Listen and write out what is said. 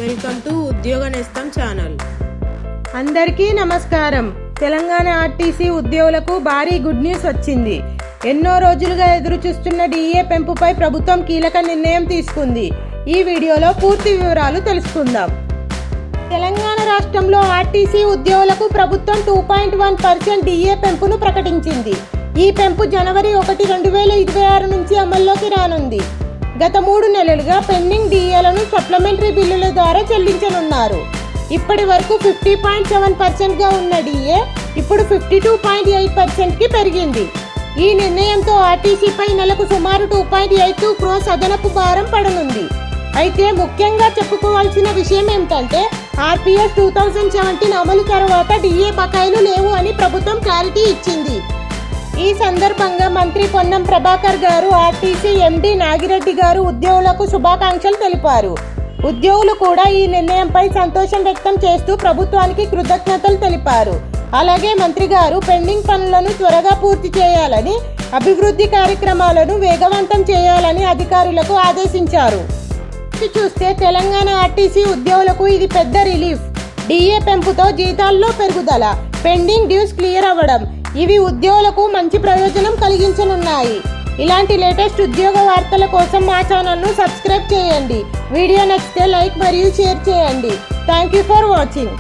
Welcome to ఉద్యోగ నేస్తం channel. అందరికీ నమస్కారం. తెలంగాణ ఆర్టీసీ ఉద్యోగులకు భారీ గుడ్ న్యూస్ వచ్చింది. ఎన్నో రోజులుగా ఎదురు చూస్తున్న డిఏ పెంపుపై ప్రభుత్వం కీలక నిర్ణయం తీసుకుంది. ఈ వీడియోలో పూర్తి వివరాలు తెలుసుకుందాం. తెలంగాణ రాష్ట్రంలో ఆర్టీసీ ఉద్యోగులకు ప్రభుత్వం 2.1% డిఏ పెంపును ప్రకటించింది. ఈ పెంపు జనవరి 1, 2026 నుంచి అమల్లోకి రానుంది. గత 3 నెలలుగా పెండింగ్ డిఏలను సప్లిమెంటరీ బిల్లుల ద్వారా చెల్లించనున్నారు. ఇప్పటి వరకు 50.7%గా ఉన్న డిఏ ఇప్పుడు 52.8%కి పెరిగింది. ఈ నిర్ణయంతో ఆర్టీసీపై నెలకు సుమారు 2.82 crores అదనపు భారం పడనుంది. అయితే ముఖ్యంగా చెప్పుకోవాల్సిన విషయం ఏమిటంటే ఆర్పీఎస్ 2017 అమలు తర్వాత డిఏ బకాయిలు లేవు అని ప్రభుత్వం క్లారిటీ ఇచ్చింది. ఈ సందర్భంగా మంత్రి పొన్నం ప్రభాకర్ గారు, ఆర్టీసీ ఎండీ నాగిరెడ్డి గారు ఉద్యోగులకు శుభాకాంక్షలు తెలిపారు. ఉద్యోగులు కూడా ఈ నిర్ణయంపై సంతోషం వ్యక్తం చేస్తూ ప్రభుత్వానికి కృతజ్ఞతలు తెలిపారు. అలాగే మంత్రి గారు పెండింగ్ పనులను త్వరగా పూర్తి చేయాలని, అభివృద్ధి కార్యక్రమాలను వేగవంతం చేయాలని అధికారులకు ఆదేశించారు. చూస్తే తెలంగాణ ఆర్టీసీ ఉద్యోగులకు ఇది పెద్ద రిలీఫ్. డిఏ పెంపుతో జీతాల్లో పెరుగుదల, పెండింగ్ డ్యూస్ క్లియర్ అవ్వడం, ఇవి ఉద్యోగులకు మంచి ప్రయోజనం కలిగించనున్నాయి. ఇలాంటి లేటెస్ట్ ఉద్యోగ వార్తల కోసం మా ఛానల్ను సబ్స్క్రైబ్ చేయండి. వీడియో నచ్చితే లైక్ మరియు షేర్ చేయండి. Thank you for watching.